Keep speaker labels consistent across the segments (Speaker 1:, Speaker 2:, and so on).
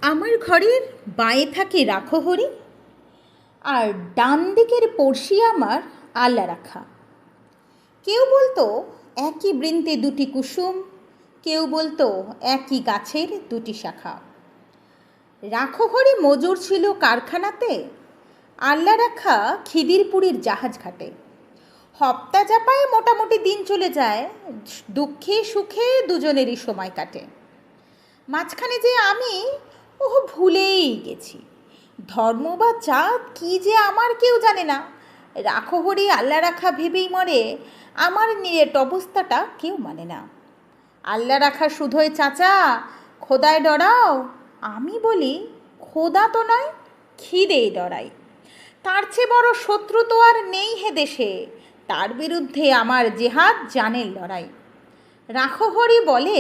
Speaker 1: আমার ঘরের বাঁয়ে থাকে রাখো হরি, আর ডান দিকের পড়শি আমার আল্লা রাখা। কেউ বলতো একই বৃন্তে দুটি কুসুম, কেউ বলতো একই গাছের দুটি শাখা। রাখো হরি মজুর ছিল কারখানাতে, আল্লা রাখা খিদিরপুরের জাহাজ ঘাটে। হপ্তা চাপায় মোটামুটি দিন চলে যায়, দুঃখে সুখে দুজনেরই সময় কাটে। মাঝখানে যে আমি ভুলেই গেছি, ধর্ম বা জাত কী যে আমার কেউ জানে না। রাখো হরি আল্লা রাখা ভেবেই মরে, আমার নিরেট অবস্থাটা কেউ মানে না। আল্লা রাখা শুধোয় চাচা, খোদায় ডরাও। আমি বলি খোদা তো নয়, খিদেই ডরাই। তার চেয়ে বড় শত্রু তো আর নেই হে দেশে, তার বিরুদ্ধে আমার জেহাদ জানের লড়াই। রাখো হরি বলে,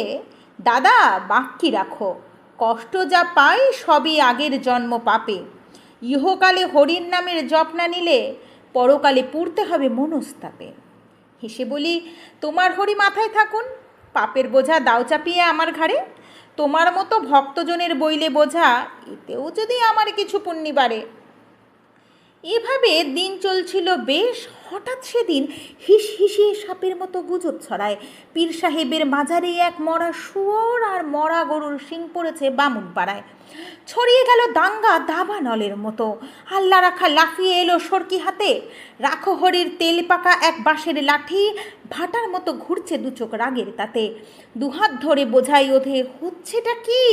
Speaker 1: দাদা বাক্যি রাখো, কষ্ট যা পাই সবই আগের জন্ম পাপে। ইহকালে হরির নামের জপ না নিলে পরকালে পুড়তে হবে মনস্তাপে। হেসে বলি, তোমার হরি মাথায় থাকুন, পাপের বোঝা দাও চাপিয়ে আমার ঘাড়ে। তোমার মতো ভক্তজনের বইলে বোঝা, এতেও যদি আমার কিছু পুণ্যি বাড়ে। এভাবে দিন চলছিল বেশ। হঠাৎ সেদিন হিস হিসিয়ে সাপের মতো গুজব ছড়ায়, পীর সাহেবের মাজারে এক মরা শুয়োর আর মরা গরুর শিং পড়েছে বামুন পাড়ায়। ছড়িয়ে গেল দাঙ্গা দাবানলের মতো, আল্লা রাখা লাফিয়ে এলো সরকি হাতে। রাখো হরির তেল পাকা এক বাঁশের লাঠি ভাটার মতো ঘুরছে দুচোখ রাগের তাতে। দুহাত ধরে বোঝাই ওঠে, হচ্ছেটা কি?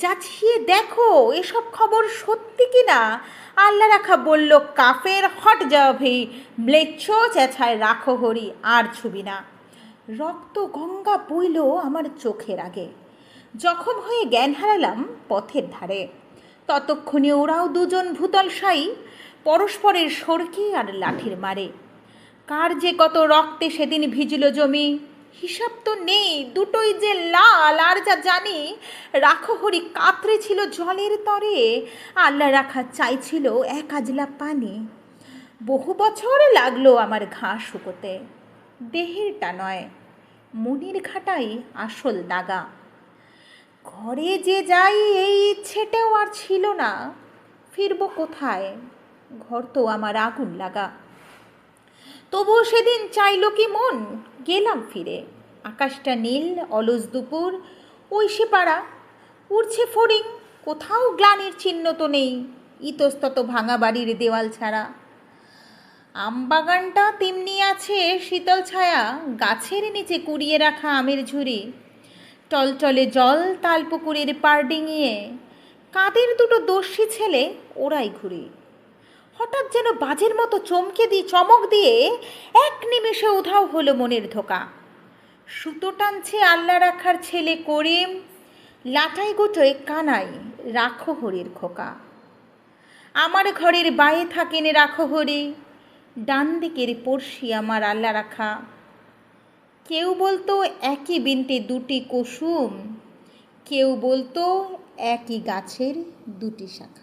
Speaker 1: যাচিয়ে দেখো এসব খবর সত্যি কি না। আল্লা রাখা বলল, কাফের হট যাও ভি, ম্লেচ্ছ চেঁচায় রাখো হরি আর ছুবি না। রক্ত গঙ্গা বইল আমার চোখের আগে, জখম হয়ে জ্ঞান হারালাম পথের ধারে। ততক্ষণে ওরাও দুজন ভূতলশায়ী, পরস্পরের সরকি আর লাঠির মারে। কার যে কত রক্তে সেদিন ভিজল জমি, হিসাব তো নেই, দুটোই যে লাল। আর যা জানি, রাখো হরি কাতরে ছিল জলের তরে, আল্লা রাখা চাইছিল এক আজলা পানি। বহু বছর লাগলো আমার ঘাস শুকোতে, দেহেরটা নয় মনির ঘাটাই আসল দাগা। ঘরে যে যাই এই ইচ্ছেটাও আর ছিল না, ফিরবো কোথায়, ঘর তো আমার আগুন লাগা। তবুও সেদিন চাইল কি মন, গেলাম ফিরে। আকাশটা নীল, অলস দুপুর, ওই সে পাড়া, উড়ছে ফড়িং, কোথাও গ্লানির চিহ্ন তো নেই, ইতস্তত ভাঙা বাড়ির দেওয়াল ছাড়া। আমবাগানটা তেমনি আছে শীতল ছায়া, গাছের নিচে কুড়িয়ে রাখা আমের ঝুড়ি। টলটলে জল তালপুকুরের পাড় ডিঙিয়ে, কাদের দুটো দস্যি ছেলে ওরাই ঘুরি। হঠাৎ যেন বাজের মতো চমক দিয়ে এক নিমেষে উধাও হলো মনের ধোকা। সুতো টানছে আল্লা রাখার ছেলে করিম, লাটাই গোটোয় কানাই রাখো হরির খোকা। আমার ঘরের বাঁয়ে থাকেন রাখো হরি, ডান দিকের পড়শি আমার আল্লা রাখা। কেউ বলতো একই বিনতে দুটি কুসুম, কেউ বলতো একই গাছের দুটি শাখা।